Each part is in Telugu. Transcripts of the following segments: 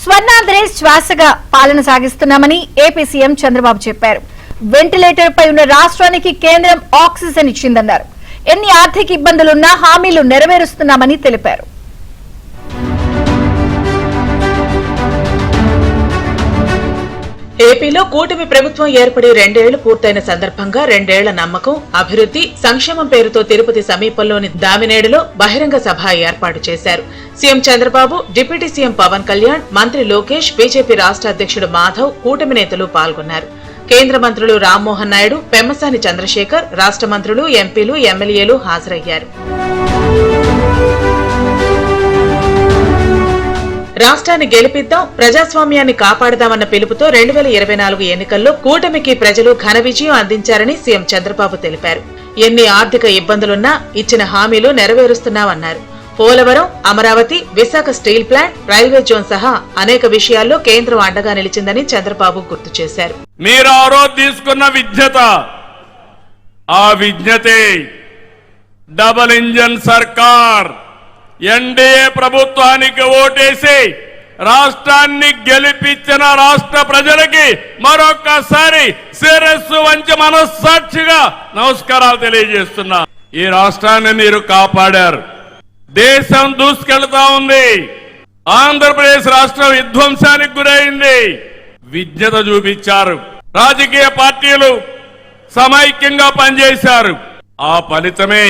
స్వర్ణాంధ్రే శ్వాసగా పాలన సాగిస్తున్నామని ఏపీ సీఎం చంద్రబాబు చెప్పారు. వెంటిలేటర్ పై ఉన్న రాష్ట్రానికి కేంద్రం ఆక్సిజన్ ఇచ్చిందన్నారు. ఎన్ని ఆర్థిక ఇబ్బందులున్నా హామీలు నెరవేరుస్తున్నామని తెలిపారు. ఏపీలో కూటమి ప్రభుత్వం ఏర్పడి 2 ఏళ్లు పూర్తయిన సందర్భంగా 2 ఏళ్ల నమ్మకం, అభివృద్ధి, సంక్షేమం పేరుతో తిరుపతి సమీపంలోని దామినేడులో బహిరంగ సభ ఏర్పాటు చేశారు. CM Chandrababu, deputy CM Pawan Kalyan, మంత్రి లోకేష్, బీజేపీ రాష్ట్ర అధ్యక్షుడు మాధవ్, కూటమి నేతలు పాల్గొన్నారు. కేంద్ర మంత్రులు రామ్మోహన్ నాయుడు, పెమ్మసాని చంద్రశేఖర్, రాష్ట్ర మంత్రులు, ఎంపీలు, ఎమ్మెల్యేలు హాజరయ్యారు. రాష్ట్రాన్ని గెలిపిద్దాం, ప్రజాస్వామ్యాన్ని కాపాడదామన్న పిలుపుతో 2024 ఎన్నికల్లో కూటమికి ప్రజలు ఘన విజయం అందించారని సీఎం చంద్రబాబు తెలిపారు. ఎన్ని ఆర్థిక ఇబ్బందులున్నా ఇచ్చిన హామీలు నెరవేరుస్తున్నామన్నారు. Polavaram, Amaravati, Visakha steel plant, railway zone సహా అనేక విషయాల్లో కేంద్రం అండగా నిలిచిందని చంద్రబాబు గుర్తు చేశారు. మీరు ఆ రోజు తీసుకున్న విజ్ఞత, ఆ విజ్ఞతే డబుల్ ఇంజన్ సర్కార్ ఎన్డీఏ ప్రభుత్వానికి ఓటేసి రాష్ట్రాన్ని గెలిపించిన రాష్ట్ర ప్రజలకి మరొక్కసారి శిరస్సు వంచి మనస్సాక్షిగా నమస్కారాలు తెలియజేస్తున్నా. ఈ రాష్ట్రాన్ని మీరు కాపాడారు. దేశం దూసుకెళ్తా ఉంది. ఆంధ్రప్రదేశ్ రాష్ట్రం విధ్వంసానికి గురైంది. విజ్ఞత చూపించారు. రాజకీయ పార్టీలు సమైక్యంగా పనిచేశారు. ఆ ఫలితమే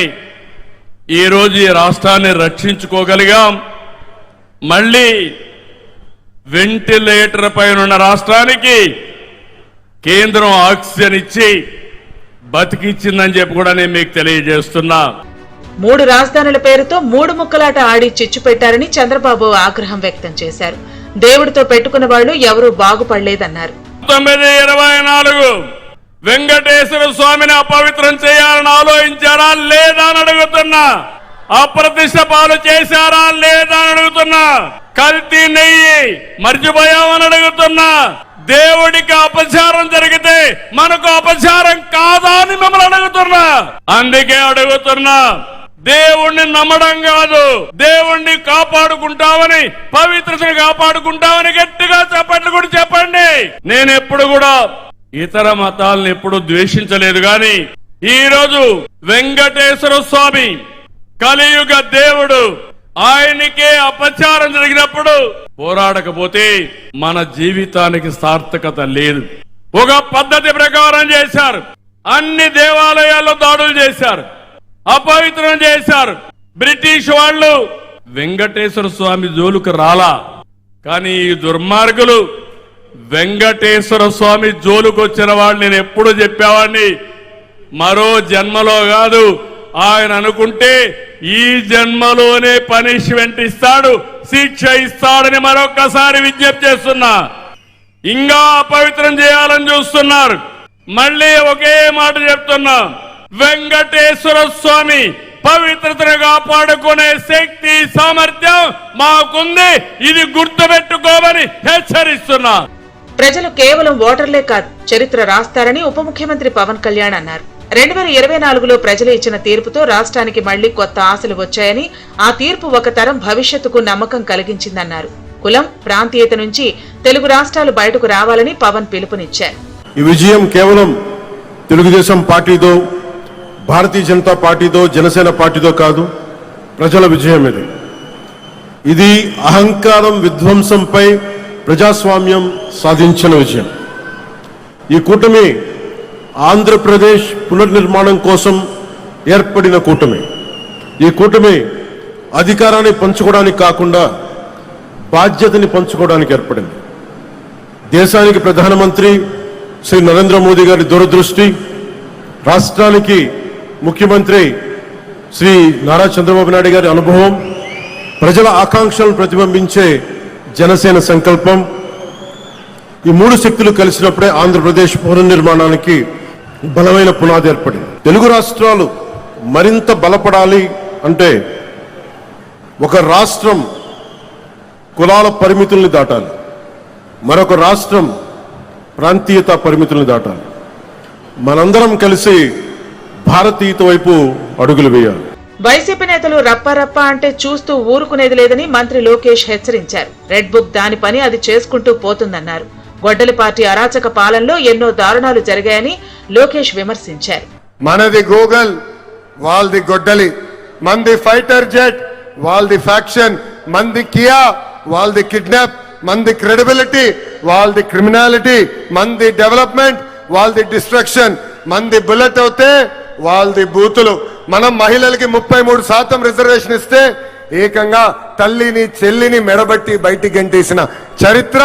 ఈ రోజు ఈ రాష్ట్రాన్ని రక్షించుకోగలిగాం. మళ్ళీ వెంటిలేటర్ పైన ఉన్న రాష్ట్రానికి కేంద్రం ఆక్సిజన్ ఇచ్చి బతికిచ్చిందని చెప్పి కూడా నేను మీకు తెలియజేస్తున్నా. 3 రాజధానుల పేరుతో 3 ముక్కలాట ఆడి చిచ్చు పెట్టారని చంద్రబాబు ఆగ్రహం వ్యక్తం చేశారు. దేవుడితో పెట్టుకున్న వాళ్లు ఎవరూ బాగుపడలేదన్నారు. 1924 వెంకటేశ్వర స్వామిని అపవిత్రం చేయాలని ఆలోచించారా లేదా అని అడుగుతున్నా. అప్రతిష్ట పాలు చేశారా లేదా అని అడుగుతున్నా. కల్తీ నెయ్యి మర్చిపోయామని అడుగుతున్నా. దేవుడికి అపచారం జరిగితే మనకు అపచారం కాదా అని మిమ్మల్ని అడుగుతున్నా. అందుకే అడుగుతున్నా, దేవుణ్ణి నమ్మడం కాదు, దేవుణ్ణి కాపాడుకుంటామని, పవిత్రతను కాపాడుకుంటామని గట్టిగా చెప్పండి కూడా చెప్పండి. నేను ఎప్పుడు కూడా ఇతర మతాలను ఎప్పుడు ద్వేషించలేదు. గాని ఈ రోజు వెంకటేశ్వర స్వామి కలియుగ దేవుడు, ఆయనకే అపచారం జరిగినప్పుడు పోరాడకపోతే మన జీవితానికి సార్థకత లేదు. ఒక పద్ధతి ప్రకారం చేశారు. అన్ని దేవాలయాల్లో దాడులు చేశారు, అపవిత్రం చేశారు. బ్రిటిష్ వాళ్ళు వెంకటేశ్వర స్వామి జోలుకు రాలా. కానీ ఈ దుర్మార్గులు వెంకటేశ్వర స్వామి జోలుకొచ్చిన వాళ్ళు నేను ఎప్పుడు చెప్పేవాడిని, మరో జన్మలో కాదు, ఆయన అనుకుంటే ఈ జన్మలోనే పనిష్మెంట్ ఇస్తాడు, శిక్ష ఇస్తాడని మరొక్కసారి విజ్ఞప్తి చేస్తున్నా. ఇంకా అపవిత్రం చేయాలని చూస్తున్నారు. మళ్ళీ ఒకే మాట చెప్తున్నా, వెంకటేశ్వర స్వామి పవిత్రతను కాపాడుకునే శక్తి, సామర్థ్యం మాకుంది. ఇది గుర్తుపెట్టుకోమని హెచ్చరిస్తున్నా. ప్రజలు కేవలం ఓటర్లే కాదు, చరిత్ర రాస్తారని ఉప ముఖ్యమంత్రి పవన్ కళ్యాణ్ అన్నారు. 2024లో ప్రజలు ఇచ్చిన తీర్పుతో రాష్ట్రానికి మళ్లీ కొత్త ఆశలు వచ్చాయని, ఆ తీర్పు ఒక తరం భవిష్యత్తుకు నమ్మకం కలిగించిందన్నారు. కులం, ప్రాంతీయత నుంచి తెలుగు రాష్ట్రాలు బయటకు రావాలని పవన్ పిలుపునిచ్చారు. ఈ విజయం కేవలం తెలుగుదేశం పార్టీతో, భారతీయ జనతా పార్టీతో, జనసేన పార్టీతో కాదు, ప్రజల విజయం ఇది. ఇది అహంకారం, విధ్వంసంపై ప్రజాస్వామ్యం సాధించిన విజయం. ఈ కూటమి ఆంధ్రప్రదేశ్ పునర్నిర్మాణం కోసం ఏర్పడిన కూటమి. ఈ కూటమి అధికారాన్ని పంచుకోవడానికి కాకుండా బాధ్యతని పంచుకోవడానికి ఏర్పడింది. దేశానికి ప్రధానమంత్రి శ్రీ నరేంద్ర మోదీ గారి దూరదృష్టి, రాష్ట్రానికి ముఖ్యమంత్రి శ్రీ నారా చంద్రబాబు నాయుడు గారి అనుభవం, ప్రజల ఆకాంక్షలను ప్రతిబింబించే జనసేన సంకల్పం, ఈ 3 శక్తులు కలిసినప్పుడే ఆంధ్రప్రదేశ్ పునర్నిర్మాణానికి బలమైన పునాది ఏర్పడింది. తెలుగు రాష్ట్రాలు మరింత బలపడాలి అంటే ఒక రాష్ట్రం కులాల పరిమితుల్ని దాటాలి, మరొక రాష్ట్రం ప్రాంతీయత పరిమితుల్ని దాటాలి. మనందరం కలిసి భారతీయత వైపు అడుగులు వేయాలి. వైసీపీ నేతలు రప్ప అంటే చూస్తూ ఊరుకునేది లేదని మంత్రి లోకేష్ హెచ్చరించారు. రెడ్ బుక్ దాని పని అది చేసుకుంటూ పోతుందన్నారు. గొడ్డలి పార్టీ అరాచక పాలనలో ఎన్నో దారుణాలు జరిగాయని లోకేష్ విమర్శించారు. మనది గూగల్, వాళ్ళది గొడ్డలి. మంది ఫైటర్ జెట్, వాళ్ళది ఫ్యాక్షన్. మంది కియా, వాళ్ళది కిడ్నాప్. మంది క్రెడిబిలిటీ, వాళ్ళది క్రిమినాలిటీ. మంది డెవలప్మెంట్, వాళ్ళది డిస్ట్రక్షన్. మంది బుల్లెట్ అవుతే వాళ్ళది బూతులు. మనం మహిళలకి 33% రిజర్వేషన్ ఇస్తే ఏకంగా తల్లిని చెల్లిని మెడబట్టి బయటికి గంటేసిన చరిత్ర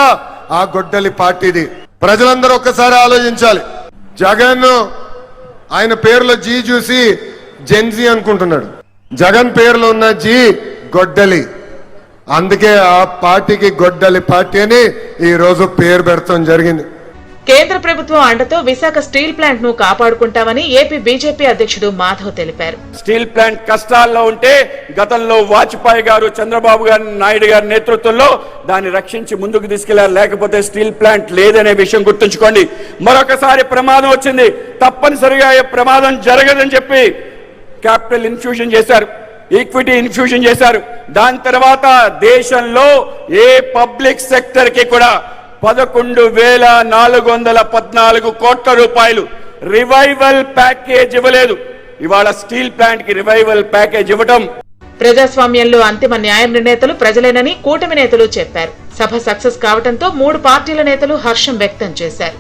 ఆ గొడ్డలి పార్టీది. ప్రజలందరూ ఒక్కసారి ఆలోచించాలి. జగన్ ఆయన పేరులో జీ చూసి జెన్జీ అనుకుంటున్నాడు. జగన్ పేరులో ఉన్న జీ గొడ్డలి. అందుకే ఆ పార్టీకి గొడ్డలి పార్టీ అని ఈ రోజు పేరు పెడతాం జరిగింది. కేంద్ర ప్రభుత్వం అండతో విశాఖ స్టీల్ ప్లాంట్ ను కాపాడుకుంటామని ఏపీ బీజేపీ అధ్యక్షుడు మాధవ్ తెలిపారు. స్టీల్ ప్లాంట్ కష్టాల్లో ఉంటే గతంలో వాజ్పేయి గారు, చంద్రబాబు నాయుడు గారి నేతృత్వంలో దాన్ని రక్షించి ముందుకు తీసుకెళ్లారు. లేకపోతే స్టీల్ ప్లాంట్ లేదనే విషయం గుర్తుంచుకోండి. మరొకసారి ప్రమాదం వచ్చింది, తప్పనిసరిగా ప్రమాదం జరగదని చెప్పి క్యాపిటల్ ఇన్ఫ్యూజన్ చేశారు, ఈక్విటీ ఇన్ఫ్యూజన్ చేశారు. దాని తర్వాత దేశంలో ఏ పబ్లిక్ సెక్టర్ కి కూడా 11,414 కోట్ల రూపాయలు రివైవల్ ప్యాకేజ్ ఇవ్వలేదు. ఇవాళ స్టీల్ ప్లాంట్ కి రివైవల్ ప్యాకేజ్ ఇవ్వటం. ప్రజాస్వామ్యంలో అంతిమ న్యాయ నిర్ణేతలు ప్రజలేనని కూటమి నేతలు చెప్పారు. సభ సక్సెస్ కావడంతో 3 పార్టీల నేతలు హర్షం వ్యక్తం చేశారు.